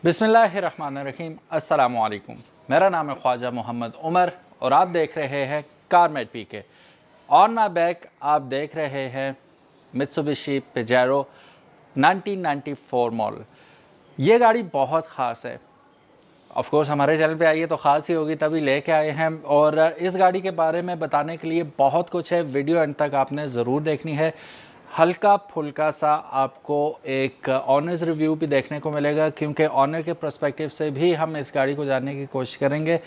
बिस्मिल्लाहिर्रहमानिर्रहीम, अस्सलामु अलैकुम। मेरा नाम है ख्वाजा मोहम्मद उमर और आप देख रहे हैं कारमेट पीके। ऑन माई बैक आप देख रहे हैं मित्सुबिशी पेजेरो 1994 मॉडल। ये गाड़ी बहुत ख़ास है। ऑफ कोर्स हमारे चैनल पे आई है तो ख़ास ही होगी, तभी लेके आए हैं। और इस गाड़ी के बारे में बताने के लिए बहुत कुछ है, वीडियो एंड तक आपने ज़रूर देखनी है। हल्का फुल्का सा आपको एक ऑनर्स रिव्यू भी देखने को मिलेगा, क्योंकि ऑनर के पर्सपेक्टिव से भी हम इस गाड़ी को जानने की कोशिश करेंगे।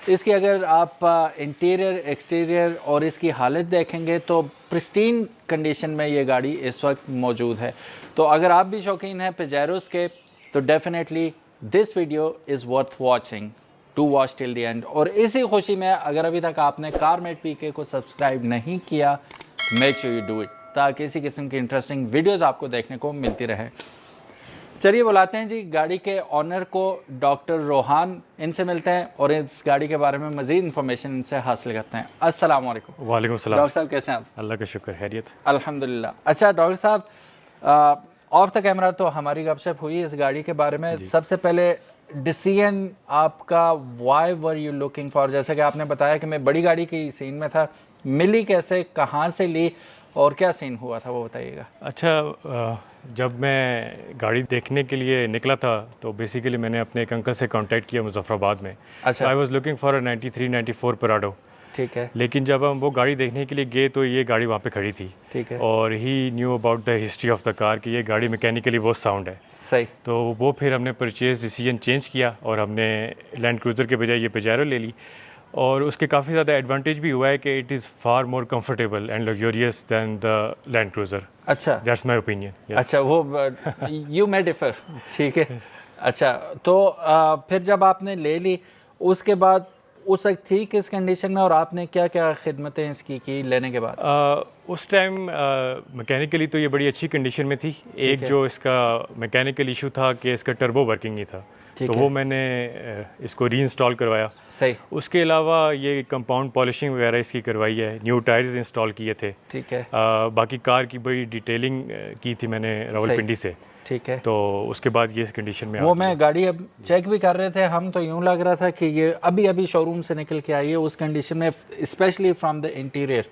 इसकी अगर आप इंटीरियर, एक्सटीरियर और इसकी हालत देखेंगे तो प्रिस्टीन कंडीशन में ये गाड़ी इस वक्त मौजूद है। तो अगर आप भी शौकीन हैं पेजेरोस के तो definitely this video is worth watching to watch till the end. और इसी खुशी में अगर अभी तक आपने कारमेट पीके को सब्सक्राइब नहीं किया, make sure you do it, ताकि इसी किस्म की इंटरेस्टिंग वीडियोस आपको देखने को मिलती रहे। चलिए बुलाते हैं जी गाड़ी के ऑनर को, डॉक्टर रोहान। इनसे मिलते हैं और इस गाड़ी के बारे में मज़ीद इन्फॉर्मेशन इनसे हासिल करते हैं। अस्सलाम वालेकुम। वालेकुम सलाम। डॉक्टर साहब कैसे हैं आप? अल्लाह का शुक्र, खैरियत अल्हम्दुलिल्लाह। अच्छा डॉक्टर साहब, ऑफ द कैमरा तो हमारी गपशप हुई इस गाड़ी के बारे में। सबसे पहले डिसीजन आपका, why were you looking for? जैसे कि आपने बताया कि मैं बड़ी गाड़ी की सीन में था, मिली कैसे, कहाँ से ली और क्या सीन हुआ था वो बताइएगा। अच्छा, जब मैं गाड़ी देखने के लिए निकला था तो बेसिकली मैंने अपने एक अंकल से कांटेक्ट किया मुजफ्फराबाद में। अच्छा। I was looking for a 93-94 पराडो। ठीक है। लेकिन जब हम वो गाड़ी देखने के लिए गए तो ये गाड़ी वहाँ पे खड़ी थी। ठीक है। और he knew about the history of the car कि ये गाड़ी मैकेनिकली बहुत साउंड है। सही। तो वो फिर हमने परचेज डिसीजन चेंज किया और हमने लैंड क्रूज़र के बजाय ये पेजेरो ले ली। और उसके काफ़ी ज़्यादा एडवांटेज भी हुआ है कि it is far more comfortable and luxurious than the Land Cruiser. अच्छा, दैट्स माय ओपिनियन। अच्छा वो यू मे डिफर। ठीक है। अच्छा, तो फिर जब आपने ले ली उसके बाद उस वक्त थी किस कंडीशन में और आपने क्या क्या खिदमतें इसकी की लेने के बाद? उस टाइम मैकेनिकली तो ये बड़ी अच्छी कंडीशन में थी। एक जो इसका मैकेनिकल इशू था कि इसका टर्बो वर्किंग नहीं था, तो वो मैंने इसको री इंस्टॉल करवाया। सही। उसके अलावा ये कंपाउंड पॉलिशिंग वगैरह इसकी करवाई है, न्यू टायर्स इंस्टॉल किए थे। ठीक है। बाकी कार की बड़ी डिटेलिंग की थी मैंने रावलपिंडी से। ठीक है। तो उसके बाद ये इस कंडीशन में वो मैं गाड़ी अब चेक भी कर रहे थे हम, तो यूँ लग रहा था कि ये अभी अभी शोरूम से निकल के आई है उस कंडीशन में, स्पेशली फ्रॉम द इंटीरियर।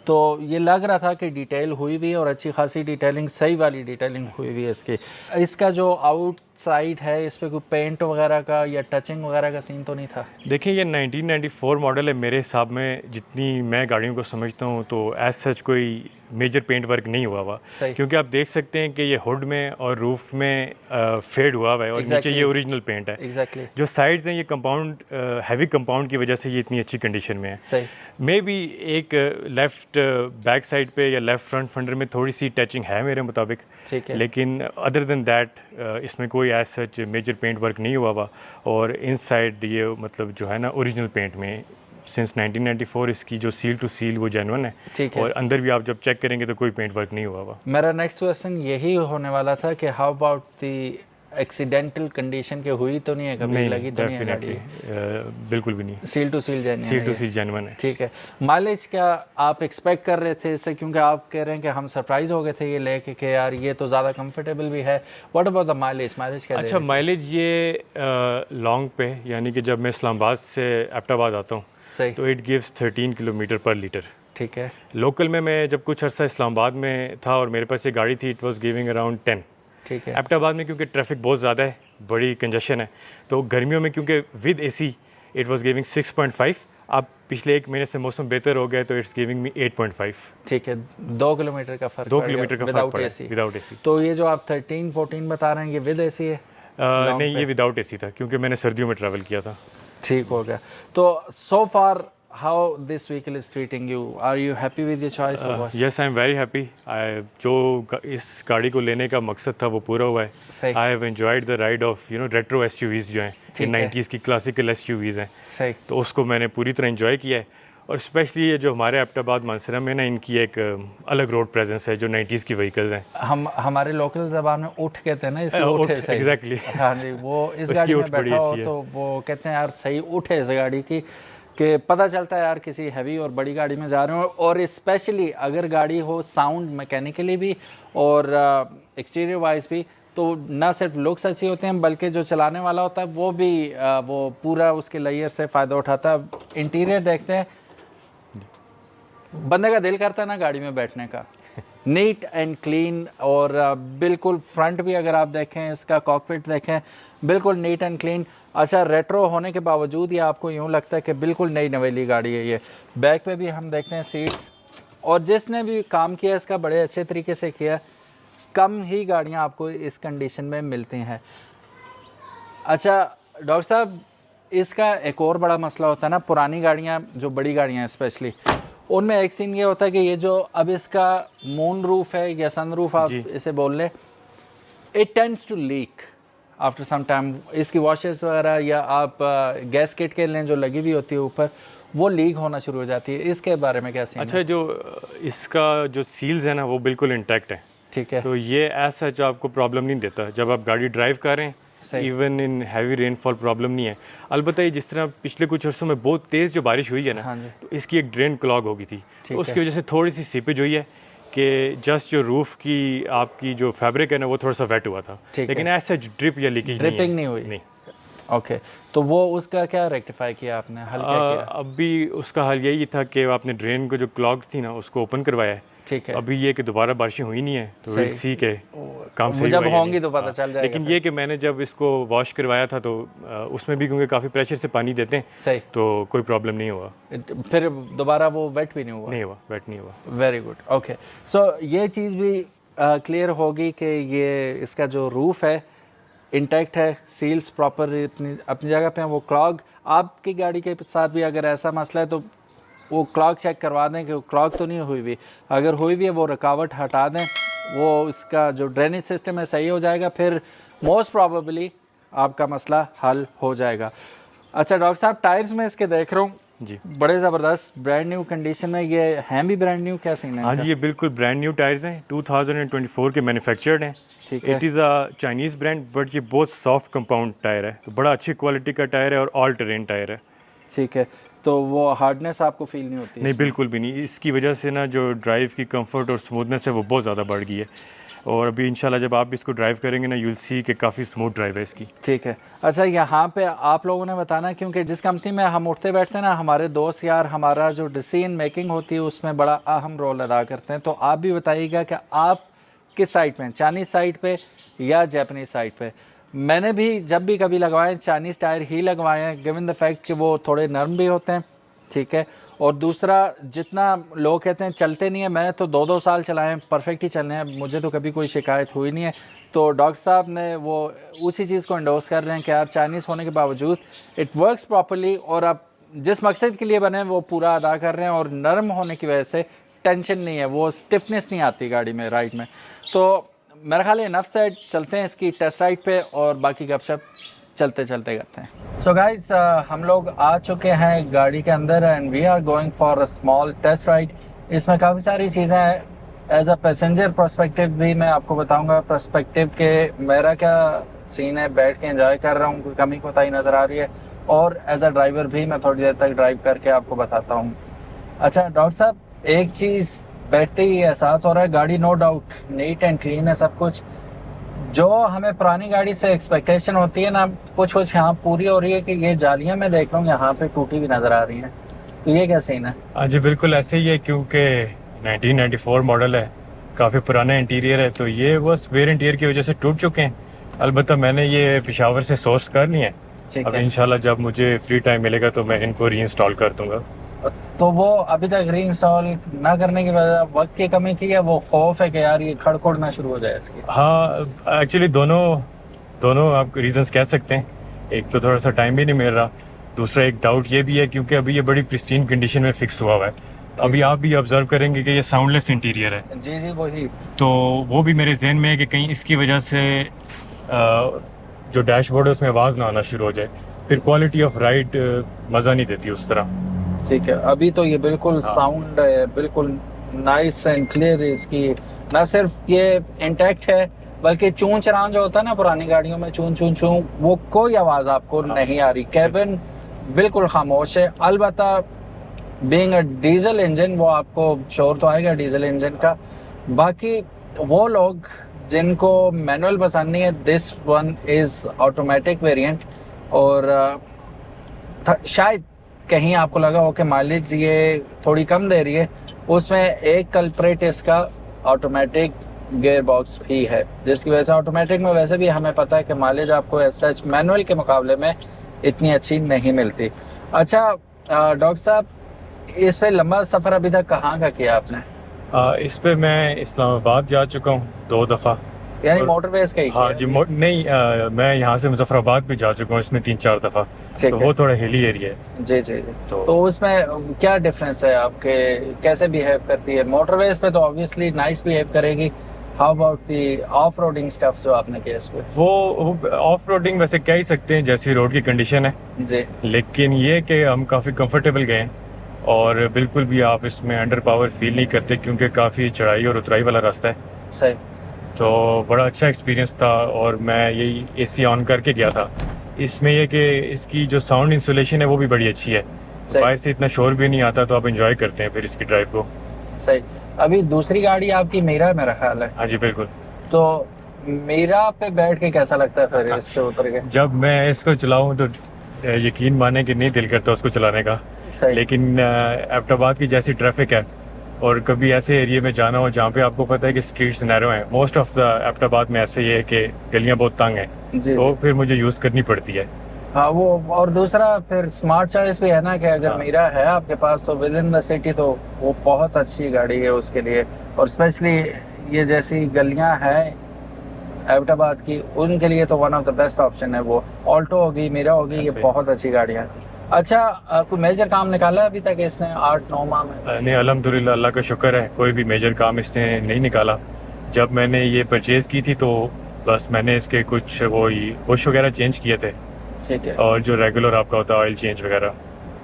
तो ये लग रहा था कि डिटेल हुई हुई है और अच्छी खासी डिटेलिंग, सही वाली डिटेलिंग हुई हुई है इसकी। इसका जो आउटसाइड है इस पर कोई पेंट वगैरह का या टचिंग वगैरह का सीन तो नहीं था? देखिए ये 1994 मॉडल है, मेरे हिसाब में जितनी मैं गाड़ियों को समझता हूँ तो एज सच कोई मेजर पेंट वर्क नहीं हुआ हुआ। क्योंकि आप देख सकते हैं कि ये हुड में और रूफ में फेड हुआ हुआ है और नीचे ये ओरिजिनल पेंट है। एग्जैक्टली। जो साइड्स हैं ये कंपाउंड, हैवी कंपाउंड की वजह से ये इतनी अच्छी कंडीशन में है। सही। मे बी एक लेफ़्ट बैक साइड पे या लेफ़्ट फ्रंट फेंडर में थोड़ी सी टचिंग है मेरे मुताबिक। ठीक है। लेकिन अदर देन दैट इसमें कोई as such major paint work नहीं हुआ हुआ। और इनसाइड ये मतलब जो है ना ओरिजिनल पेंट में सिंस 1994 इसकी जो सील टू सील वो जेन्युइन है। ठीक है। और अंदर भी आप जब चेक करेंगे तो कोई पेंट वर्क नहीं हुआ हुआ। मेरा नेक्स्ट क्वेश्चन यही होने वाला था कि how about the accidental condition के हुई तो नहीं है कभी? नहीं, लगी तो नहीं है गाड़ी? बिल्कुल भी नहीं। सील टू सील जेन्युइन है? सील टू सील जेन्युइन है। ठीक है। माइलेज क्या आप एक्सपेक्ट कर रहे थे इससे, क्योंकि आप कह रहे हैं कि हम सरप्राइज हो गए थे ये लेके कि यार ये तो ज़्यादा कंफर्टेबल भी है। What about the mileage? Mileage क्या? अच्छा, माइलेज ये लॉन्ग पे, यानी कि जब मैं इस्लामाबाद से एबटाबाद आता हूँ तो इट गिव्स 13 किलोमीटर पर लीटर। ठीक है। लोकल में मैं जब कुछ अर्सा इस्लामाबाद में था और मेरे पास ये गाड़ी थी, इट वाज गिविंग अराउंड 10। ठीक है। एबटाबाद में क्योंकि ट्रैफिक बहुत ज़्यादा है, बड़ी कंजेशन है, तो गर्मियों में क्योंकि with AC it was giving 6.5। अब पिछले एक महीने से मौसम बेहतर हो गया तो इट्स गिविंग मी 8.5। ठीक है। 2 किलोमीटर का फ़र्क? 2 किलोमीटर का फ़र्क पड़ा एसी? Without AC. तो ये जो आप 13-14 बता रहे हैं ये विद एसी है? नहीं, ये विदाउट एसी था क्योंकि मैंने सर्दियों में ट्रैवल किया था। ठीक हो गया। तो so far how this vehicle is treating you? Are you happy with your choice? Yes, I am very happy. जो इस गाड़ी को लेने का मकसद था वो पूरा हुआ है। I have enjoyed the ride of retro SUVs जो हैं, 90s की क्लासिकल एसयूवीज हैं। सही। तो उसको मैंने पूरी तरह एंजॉय किया है। और स्पेशली ये जो हमारे एबटाबाद मानसरा में ना, इनकी एक अलग रोड प्रेजेंस है जो 90s की व्हीकल्स हैं। हम हमारे लोकल ज़बान में उठ कहते हैं ना, इसकी उठ है। सही। एग्जैक्टली। हाँ जी, वो इस गाड़ी में बैठा हो तो वो कहते हैं यार सही उठ है इस गाड़ी की, कि पता चलता है यार किसी हैवी और बड़ी गाड़ी में जा रहे हो। और स्पेशली अगर गाड़ी हो साउंड मैकेनिकली भी और एक्सटीरियर वाइज भी, तो ना सिर्फ लुक्स अच्छी होते हैं बल्कि जो चलाने वाला होता है वो भी वो पूरा उसके लेयर से फ़ायदा उठाता है। इंटीरियर देखते हैं, बंदे का दिल करता है ना गाड़ी में बैठने का, नीट एंड क्लीन, और बिल्कुल फ्रंट भी अगर आप देखें, इसका कॉकपिट देखें, बिल्कुल नीट एंड क्लीन। अच्छा, रेट्रो होने के बावजूद ये आपको यूँ लगता है कि बिल्कुल नई नवेली गाड़ी है ये। बैक पे भी हम देखते हैं सीट्स, और जिसने भी काम किया इसका बड़े अच्छे तरीके से किया। कम ही गाड़ियाँ आपको इस कंडीशन में मिलती हैं। अच्छा डॉक्टर साहब, इसका एक और बड़ा मसला होता है ना, पुरानी गाड़ियाँ जो बड़ी गाड़ियाँ स्पेशली, उनमें एक सीन ये होता है कि ये जो अब इसका मून रूफ है या सन रूफ आप इसे बोल लें, it tends to leak after some time. इसकी वॉशर्स वगैरह या आप गैस किट के लिए जो लगी हुई होती है ऊपर, वो लीक होना शुरू हो जाती है। इसके बारे में क्या सीन है? अच्छा, जो इसका जो सील्स है ना वो बिल्कुल इंटैक्ट है। ठीक है, तो ये ऐसा जो आपको प्रॉब्लम नहीं देता जब आप गाड़ी ड्राइव करें, even in heavy rainfall problem नहीं है। अलबत्त ये जिस तरह पिछले कुछ अर्सों में बहुत तेज़ जो बारिश हुई है ना, तो इसकी एक ड्रेन क्लॉग हो गई थी, तो उसकी वजह से थोड़ी सी सीपेज हुई है कि जस्ट जो रूफ की आपकी जो फैब्रिक है ना वो थोड़ा सा वेट हुआ था, लेकिन ऐसा ड्रिप या लीकेज ड्रिपिंग नहीं हुई। नहीं। ओके, तो वो उसका क्या रेक्टिफाई किया आपने, हल क्या किया? अभी उसका हल यही था कि आपने ड्रेन को जो क्लॉग थी ना उसको ओपन करवाया है। ठीक है, अभी ये कि दोबारा बारिशें हुई नहीं है, तो विल सी के काम सही जब होंगी तो पता चल जाएगा। लेकिन ये कि मैंने जब इसको वॉश करवाया था तो उसमें भी क्योंकि काफ़ी प्रेशर से पानी देते हैं, सही, तो कोई प्रॉब्लम नहीं हुआ। फिर दोबारा वो वेट भी नहीं हुआ? नहीं हुआ, वेट नहीं हुआ। Very good, okay. सो ये चीज़ भी क्लियर होगी कि ये इसका जो रूफ है इंटैक्ट है, सील्स प्रॉपर अपनी जगह पे हैं। वो क्लॉग आपकी गाड़ी के साथ भी अगर ऐसा मसला है तो वो क्लॉग चेक करवा दें कि वो क्लॉग तो नहीं हुई हुई, अगर हुई हुई है वो रुकावट हटा दें, वो इसका जो ड्रेनेज सिस्टम है सही हो जाएगा, फिर मोस्ट प्रॉबेबली आपका मसला हल हो जाएगा। अच्छा डॉक्टर साहब, टायर्स में इसके देख रहा हूँ जी, बड़े ज़बरदस्त ब्रांड न्यू कंडीशन में, ये हैं भी ब्रांड न्यू, क्या सीन है? हाँ जी, ये बिल्कुल ब्रांड न्यू टायर्स हैं, 2024 के मैन्युफैक्चर्ड हैं। It is a Chinese brand, but ये बहुत सॉफ्ट कंपाउंड टायर है, तो बड़ा अच्छी क्वालिटी का टायर है और ऑल टेरेन टायर है। ठीक है, तो वो हार्डनेस आपको फील नहीं होती? नहीं, बिल्कुल भी नहीं। इसकी वजह से ना जो ड्राइव की कंफर्ट और स्मूथनेस है वो बहुत ज़्यादा बढ़ गई है, और अभी इंशाल्लाह जब आप इसको ड्राइव करेंगे ना यूल सी कि काफ़ी स्मूथ ड्राइव है इसकी। ठीक है। अच्छा, यहाँ पे आप लोगों ने बताना, क्योंकि जिस कंपनी में हम उठते बैठते हैं ना, हमारे दोस्त यार, हमारा जो डिसीजन मेकिंग होती है उसमें बड़ा अहम रोल अदा करते हैं। तो आप भी बताइएगा कि आप किस साइड पे हैं, चाइनीज़ साइड पे या जापानीज़ साइड पे? मैंने भी जब भी कभी लगवाए चाइनीज़ टायर ही लगवाए हैं, गिवन द फैक्ट कि वो थोड़े नरम भी होते हैं, ठीक है, और दूसरा जितना लोग कहते हैं चलते नहीं है, मैंने तो 2-2 साल चलाए हैं, परफेक्ट ही चलने हैं, मुझे तो कभी कोई शिकायत हुई नहीं है। तो डॉक्टर साहब ने वो उसी चीज़ को एंडोर्स कर रहे हैं कि आप चाइनीज़ होने के बावजूद इट वर्क्स प्रॉपरली, और आप जिस मकसद के लिए बने हैं वो पूरा अदा कर रहे हैं, और नरम होने की वजह से टेंशन नहीं है, वो स्टिफनेस नहीं आती गाड़ी में, राइड में। तो मेरा ख्याल है इनफ सेट, चलते हैं इसकी टेस्ट राइड पे और बाकी गपशप चलते चलते करते हैं। सो गाइस, हम लोग आ चुके हैं गाड़ी के अंदर and we are going for a small test ride. इसमें काफ़ी सारी चीज़ें हैं, एज अ पैसेंजर पर्सपेक्टिव भी मैं आपको बताऊंगा पर्सपेक्टिव के मेरा क्या सीन है, बैठ के एंजॉय कर रहा हूँ, कोई कमी कोताही नज़र आ रही है, और एज अ ड्राइवर भी मैं थोड़ी देर तक ड्राइव करके आपको बताता हूँ। अच्छा डॉक्टर साहब, एक चीज़ बैठते ही एहसास हो रहा है, गाड़ी no doubt neat and clean है सब कुछ, जो हमें पुरानी गाड़ी से एक्सपेक्टेशन होती है ना, कुछ कुछ यहाँ पूरी हो रही है कि ये जालियाँ मैं देख रहा हूँ यहाँ पे टूटी भी नज़र आ रही हैं, तो ये क्या सीन है? हाँ जी, बिल्कुल ऐसे ही है, क्योंकि 1994 मॉडल है, काफ़ी पुराना इंटीरियर है, तो ये बस वेयर इंटीरियर की वजह से टूट चुके हैं। अलबत्ता मैंने ये पेशावर से सोर्स कर लिए हैं, अब इंशाल्लाह जब मुझे फ्री टाइम मिलेगा तो मैं इनको री इंस्टॉल कर दूँगा। तो वो अभी तक री इंस्टॉल ना करने की वजह वक्त की कमी थी या वो खौफ है कि यार ये खड़खड़ ना शुरू हो जाए इसकी? हाँ, एक्चुअली दोनों आप रीजंस कह सकते हैं। एक तो थोड़ा सा टाइम भी नहीं मिल रहा, दूसरा एक डाउट ये भी है क्योंकि अभी ये बड़ी प्रिस्टीन कंडीशन में फिक्स हुआ है। अभी आप भी ऑब्जर्व करेंगे कि ये साउंडलेस इंटीरियर है। जी जी वही, तो वो भी मेरे जहन में है कि कहीं इसकी वजह से जो डैशबोर्ड है उसमें आवाज़ ना आना शुरू हो जाए, फिर क्वालिटी ऑफ राइड मज़ा नहीं देती उस तरह। ठीक है, अभी तो ये बिल्कुल साउंड है, बिल्कुल नाइस एंड क्लियर। इसकी ना सिर्फ ये इंटैक्ट है बल्कि चूं चरां जो होता है ना पुरानी गाड़ियों में, चूं चूं चूं, वो कोई आवाज़ आपको नहीं आ रही। कैबिन बिल्कुल खामोश है, अलबत्ता बीइंग अ डीजल इंजन वो आपको शोर तो आएगा डीजल इंजन का। बाकी वो लोग जिनको मैनुअल पसंद नहीं है, this one is automatic variant. और शायद कहीं आपको लगा हो कि माइलेज ये थोड़ी कम दे रही है, उसमें एक कल्प्रेट इसका ऑटोमेटिक गियर बॉक्स भी है, जिसकी वजह से ऑटोमेटिक में वैसे भी हमें पता है कि माइलेज आपको एज सच मैनुअल के मुकाबले में इतनी अच्छी नहीं मिलती। अच्छा डॉक्टर साहब, इस पे लंबा सफ़र अभी तक कहाँ का किया आपने? इस पे मैं इस्लामाबाद जा चुका हूँ 2 दफ़ा। यानी मोटरवेज का ही हाँ किया? जी, नहीं मैं यहाँ से मुजफ्फराबाद भी जा चुका हूँ, इसमें 3-4 दफ़ा। ठीक तो है। वो थोड़ा हिली एरिया है। जी जी जी। तो उसमें क्या डिफरेंस है आपके, कैसे बिहेव करती है? मोटरवेज पे तो ऑब्वियसली नाइस बिहेव करेगी, how about the off roading stuff जो आपने किया इस पे? वो ऑफ रोडिंग वैसे कह ही सकते हैं, जैसी रोड की कंडीशन है जी। लेकिन ये कि हम काफ़ी कंफर्टेबल गए और बिल्कुल भी आप इसमें अंडर पावर फील नहीं करते, क्योंकि काफ़ी चढ़ाई और उतराई वाला रास्ता है। सही। तो बड़ा अच्छा एक्सपीरियंस था और मैं यही एसी ऑन करके गया था। इसमें यह कि इसकी जो साउंड इंसुलेशन है वो भी बड़ी अच्छी है, सही। बाहर से इतना शोर भी नहीं आता, तो आप इंजॉय करते हैं फिर इसकी ड्राइव को। सही। अभी दूसरी गाड़ी आपकी मीरा है मेरा ख्याल है। हाँ जी बिल्कुल। तो मीरा पे बैठ के कैसा लगता है फिर इससे उतर के? जब मैं इसको चलाऊँ तो यकीन माने कि नहीं दिल करता उसको चलाने का। सही। लेकिन एबटाबाद की जैसी ट्रैफिक है और कभी ऐसे एरिया में जाना हो जहाँ पे आपको पता है कि स्ट्रीट्स नैरो हैं, मोस्ट ऑफ द एबटाबाद में ऐसे ही है कि गलियाँ बहुत तंग हैं, जी तो जी। फिर मुझे यूज़ करनी पड़ती है। हाँ वो, और दूसरा फिर स्मार्ट चॉइस भी है ना कि अगर हाँ। मीरा है आपके पास तो विद इन द सिटी तो वो बहुत अच्छी गाड़ी है उसके लिए। और स्पेशली ये जैसी गलियां हैं एबटाबाद की, उनके लिए तो one of the best option है वो। ऑल्टो होगी, मीरा होगी, ये ऐसे। बहुत अच्छी गाड़ियाँ हैं। अच्छा कोई मेजर काम निकाला है अभी तक इसने 8-9 माह में? नहीं अल्हम्दुलिल्लाह, अल्लाह का शुक्र है, कोई भी मेजर काम इसने नहीं निकाला। जब मैंने ये परचेज़ की थी तो बस मैंने इसके कुछ वो बुश वगैरह चेंज किए थे ठीक है। और जो रेगुलर आपका होता है ऑयल चेंज वगैरह,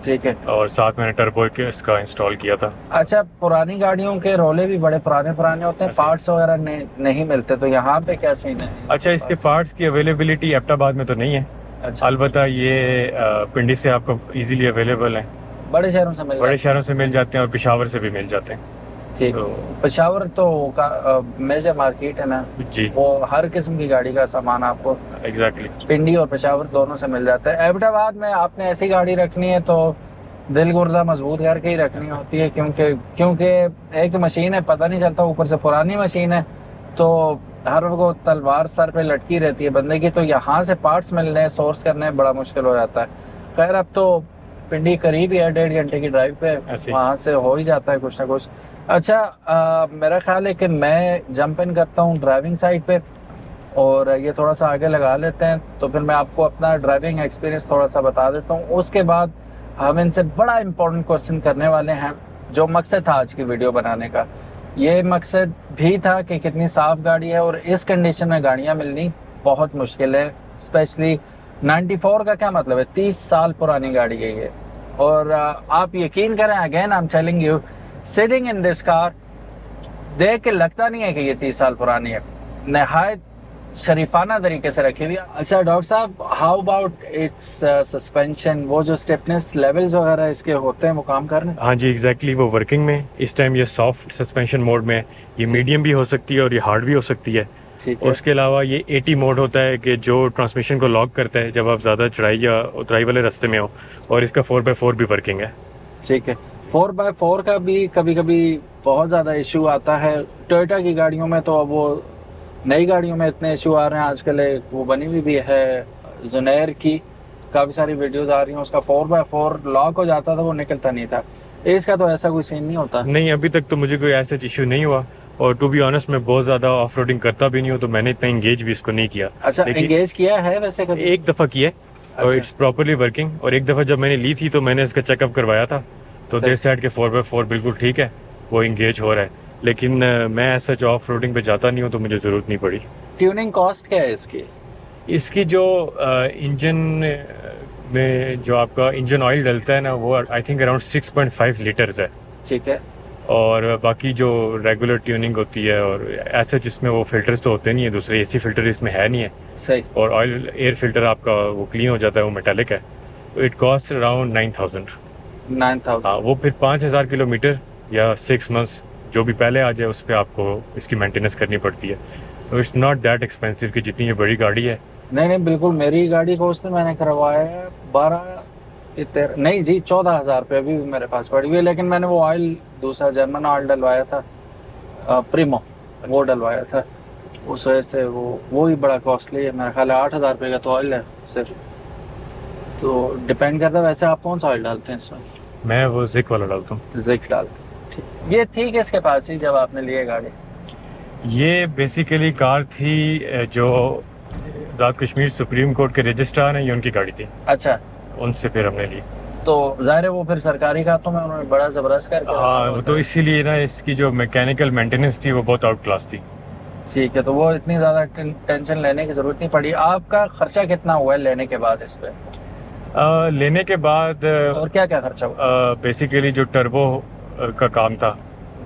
ठीक है। और साथ मैंने टर्बो के इसका इंस्टॉल किया था। अच्छा पुरानी गाड़ियों के रोले भी बड़े पुराने पुराने होते हैं, ऐसे। पार्ट्स वगैरह नहीं मिलते, तो यहाँ पे क्या सीन है? अच्छा, इसके पार्ट्स की अवेलेबिलिटी एबटाबाद में तो नहीं है, अच्छा, अलबत्ता ये पिंडी से आपको इजीली अवेलेबल है। बड़े शहरों से मिल बड़े जाते शहरों से मिल जाते हैं और पेशावर से भी मिल जाते हैं। हैं। ठीक। तो पेशावर तो मेजर मार्केट है ना, जी वो हर किस्म की गाड़ी का सामान आपको एग्जैक्टली। पिंडी और पेशावर दोनों से मिल जाता है। एबटाबाद में आपने ऐसी गाड़ी रखनी है तो दिल गुर्दा मजबूत करके ही रखनी होती है, क्योंकि एक मशीन है, पता नहीं चलता, ऊपर से पुरानी मशीन है, तो हर वो तलवार सर पे लटकी रहती है बंदे की, तो यहाँ से पार्ट्स मिलने, सोर्स करने बड़ा मुश्किल हो जाता है। खैर अब तो पिंडी करीब ही है, 1.5 घंटे की ड्राइव पे ऐसे। वहाँ से हो ही जाता है कुछ ना कुछ। अच्छा मेरा ख्याल है कि मैं जंप इन करता हूँ ड्राइविंग साइड पे और ये थोड़ा सा आगे लगा लेते हैं, तो फिर मैं आपको अपना ड्राइविंग एक्सपीरियंस थोड़ा सा बता देता हूँ। उसके बाद हम इनसे बड़ा इम्पोर्टेंट क्वेश्चन करने वाले हैं, जो मकसद था आज की वीडियो बनाने का। ये मकसद भी था कि कितनी साफ़ गाड़ी है, और इस कंडीशन में गाड़ियाँ मिलनी बहुत मुश्किल है। स्पेशली 94 का क्या मतलब है, 30 साल पुरानी गाड़ी है ये। और आप यकीन करें, again I am telling you, sitting in this car देख के लगता नहीं है कि ये 30 साल पुरानी है, नहायत शरीफाना तरीके से रखी हुई है। अच्छा डॉक्टर साहब, हाउ अबाउट इट्स सस्पेंशन, वो जो स्टिफनेस लेवल्स वगैरह इसके होते हैं वो काम कर रहे हैं? हाँ जी एग्जैक्टली, वो वर्किंग में इस टाइम ये सॉफ्ट सस्पेंशन मोड में है। ये मीडियम भी हो सकती है और ये हार्ड भी हो सकती है। ठीक है। उसके अलावा ये 80 मोड होता है कि जो ट्रांसमिशन को लॉक करता है जब आप ज़्यादा चढ़ाई या उतराई वाले रास्ते में हो, और इसका 4x4 भी वर्किंग है। ठीक है। 4x4 का भी कभी कभी बहुत ज़्यादा इशू आता है टोयोटा की गाड़ियों में, तो अब वो नई गाड़ियों में इतने इशू आ रहे हैं आजकल। वो बनी हुई भी है जुनैर की, काफ़ी सारी वीडियोस आ रही हैं, उसका 4x4 लॉक हो जाता था, वो निकलता नहीं था। इसका तो ऐसा कोई सीन नहीं होता? नहीं, अभी तक तो मुझे कोई ऐसा इशू नहीं हुआ, और टू बी ऑनेस्ट मैं बहुत ज़्यादा ऑफ रोडिंग करता भी नहीं हूँ, तो मैंने इतना इंगेज भी इसको नहीं किया। अच्छा, लेकिन एंगेज किया है वैसे कभी? एक दफ़ा किया और अच्छा। इट्स प्रॉपरली वर्किंग, और एक दफ़ा जब मैंने ली थी तो मैंने इसका चेकअप करवाया था, तो सही। देर साइड के 4x4 बिल्कुल ठीक है, वो इंगेज हो रहा है। लेकिन मैं ऐसा जो ऑफ रोडिंग पे जाता नहीं हूँ, तो मुझे ज़रूरत नहीं पड़ी। ट्यूनिंग कॉस्ट क्या है इसकी? इसकी जो इंजन में जो आपका इंजन ऑयल डलता है ना, वो आई थिंक अराउंड 6.5 लीटर्स है। ठीक है। और बाकी जो रेगुलर ट्यूनिंग होती है, और ऐसे जिसमें वो फिल्टर्स तो होते नहीं है, दूसरे एसी फिल्टर इसमें है नहीं है, सही। और ऑयल एयर फिल्टर आपका वो क्लीन हो जाता है, वो मेटालिक है। तो इट कॉस्ट अराउंड 9,000। 9,000। हाँ, वो फिर 5,000 किलोमीटर या 6 मंथ्स जो भी पहले आ जाए उस पर आपको इसकी मेंटेनेंस करनी पड़ती है। तो इट्स नॉट दैट एक्सपेंसिव कि जितनी ये बड़ी गाड़ी है। नहीं नहीं बिल्कुल, मेरी गाड़ी को उसने मैंने करवाया है नहीं जी 14,000 रुपये अभी भी मेरे पास पड़ी हुई है, लेकिन मैंने वो ऑयल दूसरा जर्मन ऑयल डलवाया था, प्रीमो, वो डलवाया था। उस वजह से वो ही बड़ा कॉस्टली है, मेरा ख्याल है 8,000 रुपये का तो ऑयल है सिर्फ। तो डिपेंड करता है। वैसे आप कौन सा ऑयल डालते हैं इसमें? मैं वो जिक वाला डालता हूँ। जिक डालते हैं, ठीक। ये थी किसके पास ही जब आपने लिए गाड़ी? ये बेसिकली कार थी जो आज़ाद कश्मीर सुप्रीम कोर्ट के रजिस्ट्रार हैं, ये उनकी गाड़ी थी। अच्छा, उनसे फिर हमने ली। तो जाहिर है वो फिर सरकारी खातों में उन्होंने बड़ा ज़बरदस्त करके हाँ, वो तो इसीलिए ना इसकी जो मैकेनिकल मेंटेनेंस थी वो बहुत आउट क्लास थी। ठीक है, तो वो इतनी ज़्यादा टेंशन लेने की ज़रूरत नहीं पड़ी। आपका खर्चा कितना हुआ है लेने के बाद इस पे? लेने के बाद और क्या क्या खर्चा हुआ? बेसिकली जो टर्बो का काम था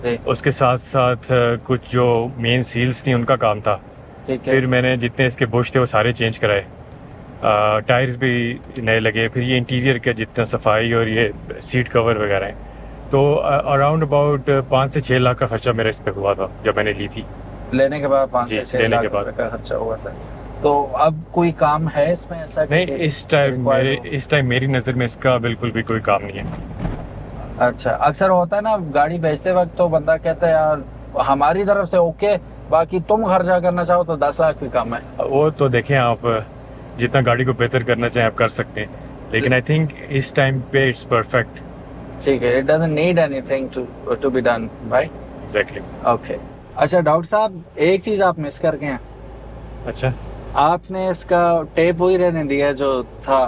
जी, उसके साथ साथ कुछ जो मेन सील्स थी उनका काम था। ठीक है। फिर मैंने जितने इसके बुश थे वो सारे चेंज कराए, टायर्स भी नए लगे, फिर ये इंटीरियर का जितना सफाई और ये सीट कवर वगैरह हैं। तो अराउंड अबाउट 5 से 6 लाख का खर्चा मेरा इस पे हुआ था जब मैंने ली थी। लेने के बाद 5 जी, से 6 लेने लाख के बाद। रुपए का खर्चा हुआ था। तो अब कोई काम है इसमें ऐसा कि नहीं, इस टाइम मेरी नज़र में इसका बिल्कुल भी कोई काम नहीं है। अच्छा, अक्सर होता है ना गाड़ी बेचते वक्त, तो बंदा कहता है यार हमारी तरफ से ओके, बाकी तुम खर्चा करना चाहो तो 10 लाख भी कम है। वो तो देखें, आप जितना गाड़ी को बेहतर करना चाहें आप कर सकते हैं, लेकिन आई थिंक इस टाइम पे इट्स परफेक्ट। ठीक है, it doesn't need anything to be done भाई। एग्जैक्टली। ओके। अच्छा डॉक्टर साहब, एक चीज़ आप मिस कर गए हैं। अच्छा, आपने इसका टेप वही रहने दिया जो था।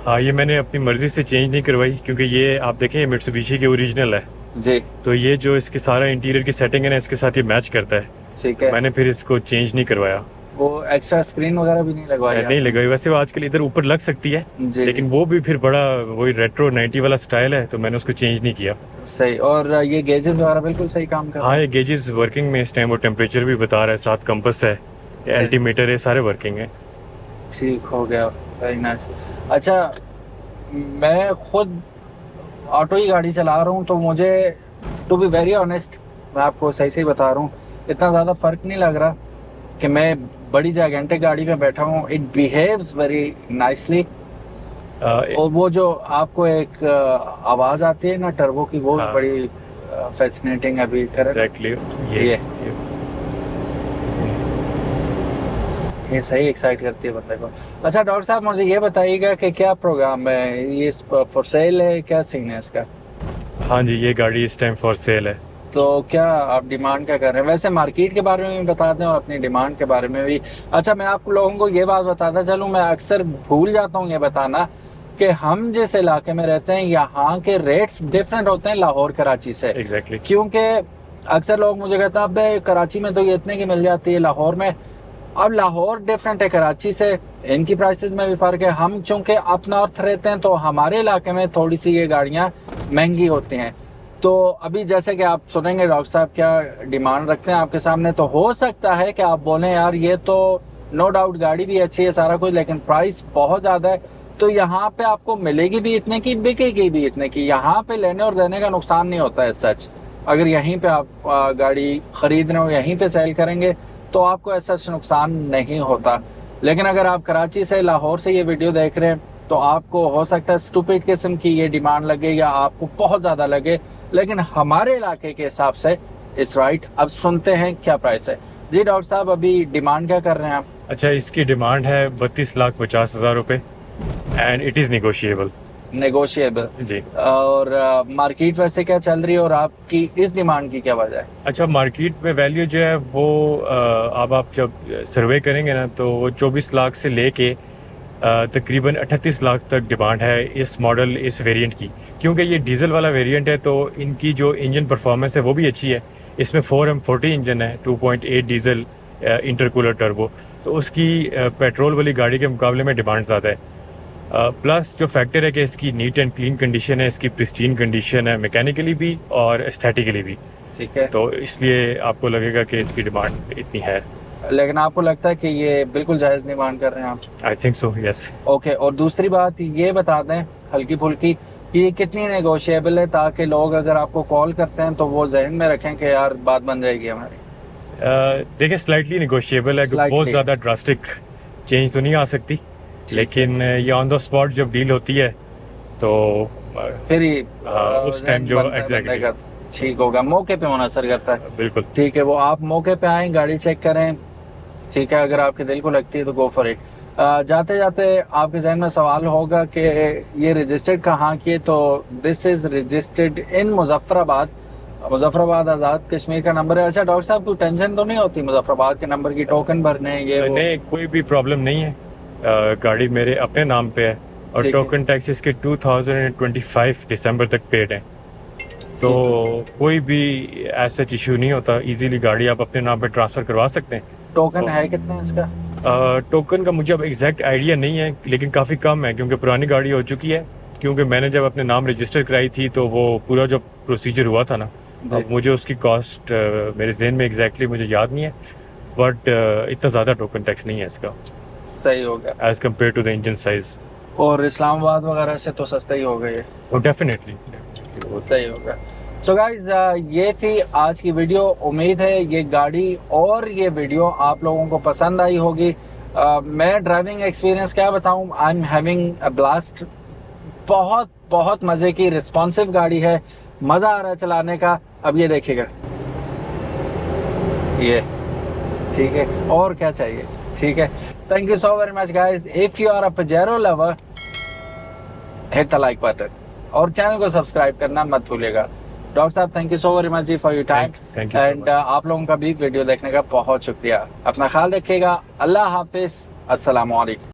हाँ, ये मैंने अपनी मर्जी से चेंज नहीं करवाई, क्योंकि ये आप देखें ये मित्सुबिशी के ओरिजिनल है जी, तो ये जो इसके सारा इंटीरियर की सेटिंग है ना इसके साथ ये मैच करता है। ठीक है। मैंने फिर इसको चेंज नहीं करवाया। वो एक्स्ट्रा स्क्रीन वगैरह भी नहीं लगवाई? नहीं लगाई। वैसे वो आजकल इधर ऊपर लग सकती है, जी, लेकिन वो भी फिर बड़ा वही रेट्रो 90 वाला स्टाइल है, तो मैंने उसको चेंज नहीं किया। सही। और ये गेजेस वगैरह बिल्कुल सही काम कर रहे हाँ, ये गेजेस वर्किंग में इस टाइम, वो टेम्परेचर भी बता रहा है, साथ कंपस है, एल्टीमीटर है, सारे वर्किंग है। ठीक हो गया, वेरी नाइस। अच्छा, मैं खुद ऑटो ही गाड़ी चला रहा हूँ, तो मुझे टू बी वेरी ऑनेस्ट, मैं आपको सही सही बता रहा हूँ, इतना ज़्यादा फ़र्क नहीं लग रहा कि मैं बड़ी जायंटिक गाड़ी में बैठा हूँ। It behaves very nicely. और वो जो आपको एक आवाज़ आती है ना टर्बो की, वो हाँ, बड़ी फैसिनेटिंग है अभी। एग्जैक्टली। ये सही एक्साइट करती है बंदे को। अच्छा डॉक्टर साहब, मुझे ये बताइएगा कि क्या प्रोग्राम है ये, फॉर सेल है, क्या सीन है इसका? हाँ जी, ये गाड़ी इस टाइम फॉर सेल है। तो क्या आप डिमांड क्या कर रहे हैं? वैसे मार्केट के बारे में भी बता दें और अपनी डिमांड के बारे में भी। अच्छा, मैं आप लोगों को ये बात बताता चलूँ, मैं अक्सर भूल जाता हूँ ये बताना कि हम जिस इलाके में रहते हैं यहाँ के रेट्स डिफरेंट होते हैं लाहौर कराची से। एग्जैक्टली। क्योंकि अक्सर लोग मुझे कहते हैं अब कराची में तो ये इतने की मिल जाती है, लाहौर में। अब लाहौर डिफरेंट है कराची से, इनकी प्राइसेस में भी फ़र्क है। हम चूंकि अप नॉर्थ रहते हैं तो हमारे इलाके में थोड़ी सी ये गाड़ियाँ महंगी होती हैं। तो अभी जैसे कि आप सुनेंगे डॉक्टर साहब क्या डिमांड रखते हैं आपके सामने, तो हो सकता है कि आप बोलें यार ये तो नो डाउट गाड़ी भी अच्छी है सारा कुछ, लेकिन प्राइस बहुत ज़्यादा है। तो यहाँ पे आपको मिलेगी भी इतने की, बिकेगी भी इतने की। यहाँ पे लेने और देने का नुकसान नहीं होता है सच। अगर यहीं पे आप गाड़ी खरीद रहे हो, यहीं पे सेल करेंगे तो आपको ऐसा नुकसान नहीं होता। लेकिन अगर आप कराची से, लाहौर से ये वीडियो देख रहे हैं तो आपको हो सकता है स्टूपिड किस्म की ये डिमांड लगे या आपको बहुत ज़्यादा लगे, लेकिन हमारे इलाके के हिसाब से इट्स राइट। अब सुनते हैं क्या प्राइस है। जी डॉक्टर साहब, अभी डिमांड क्या कर रहे हैं आप? अच्छा, इसकी डिमांड है 32,50,000 रुपये and it is negotiable. Negotiable जी। और मार्केट वैसे क्या चल रही है और आपकी इस डिमांड की क्या वजह है? अच्छा, मार्केट में वैल्यू जो है वो अब आप जब सर्वे करेंगे ना तो वो 24 लाख से लेके तकरीबन 38 लाख तक डिमांड है इस मॉडल, इस वेरिएंट की। क्योंकि ये डीजल वाला वेरिएंट है तो इनकी जो इंजन परफॉर्मेंस है वो भी अच्छी है। इसमें 4M40 इंजन है, 2.8 डीजल इंटरकूलर टर्बो, तो उसकी पेट्रोल वाली गाड़ी के मुकाबले में डिमांड ज़्यादा है। प्लस जो फैक्टर है कि इसकी नीट एंड क्लीन कंडीशन है, इसकी प्रिस्टीन कंडीशन है, मैकेनिकली भी और एस्थेटिकली भी। ठीक है, तो इसलिए आपको लगेगा कि इसकी डिमांड इतनी है। लेकिन आपको लगता है कि ये बिल्कुल जायज़ डिमांड कर रहे हैं आप? I think so, yes. Okay. और दूसरी बात ये बता दें हल्की फुल्की ये कितनी नेगोशिएबल है, ताकि लोग अगर आपको कॉल करते हैं तो वो जहन में रखें कि यार बात बन जाएगी हमारी? देखिए स्लाइटली नेगोशिएबल है, बहुत ज़्यादा ड्रास्टिक चेंज तो नहीं आ सकती, लेकिन ये ऑन द स्पॉट जब डील होती है तो फिर ही उस टाइम जो एग्जैक्टली ठीक होगा, मौके पे मुनसर करता है। बिल्कुल ठीक है, वो आप मौके पे आएँ, गाड़ी चेक करें, ठीक है, अगर आपके दिल को लगती है तो गो फॉर इट। जाते जाते आपके जहन में सवाल होगा कि ये रजिस्टर्ड कहाँ की है, तो this is registered in Muzaffarabad. Muzaffarabad Azad Kashmir का नंबर है। अच्छा डॉक्टर साहब, कोई टेंशन तो नहीं होती मुजफ्फराबाद के नंबर की, टोकन भरने ये वो? नहीं, कोई भी प्रॉब्लम नहीं है, गाड़ी मेरे अपने नाम पे है और टोकन टैक्स इसके 2025 दिसंबर तक पेड है, तो कोई भी ऐसा इशू नहीं होता, इजीली गाड़ी आप अपने नाम पे ट्रांसफ़र करवा सकते हैं। टोकन है कितना इसका? टोकन का मुझे अब एग्जैक्ट आइडिया नहीं है, लेकिन काफ़ी कम है क्योंकि पुरानी गाड़ी हो चुकी है। क्योंकि मैंने जब अपने नाम रजिस्टर कराई थी तो वो पूरा जो प्रोसीजर हुआ था ना, अब मुझे उसकी कॉस्ट मेरे जहन में एग्जैक्टली मुझे याद नहीं है, बट इतना ज़्यादा टोकन टैक्स नहीं है इसका, सही हो गया as compare to the engine size. और इस्लामाबाद वगैरह से तो सस्ता ही हो गई है। डेफिनेटली सही होगा। सो गाइज, ये थी आज की वीडियो। उम्मीद है ये गाड़ी और ये वीडियो आप लोगों को पसंद आई होगी। मैं ड्राइविंग एक्सपीरियंस क्या बताऊं, I am having a blast. बहुत बहुत मज़े की रिस्पॉन्सिव गाड़ी है, मज़ा आ रहा है चलाने का। अब ये देखिएगा, ये ठीक है, और क्या चाहिए? ठीक है, thank you so very much guys. If you are a Pajero lover, hit the like button और चैनल को सब्सक्राइब करना मत भूलिएगा। डॉक्टर साहब, thank you so very much ji for your time, and आप लोगों का भी वीडियो देखने का बहुत शुक्रिया। अपना ख्याल रखिएगा। अल्लाह हाफिज़, अस्सलामु अलैकुम।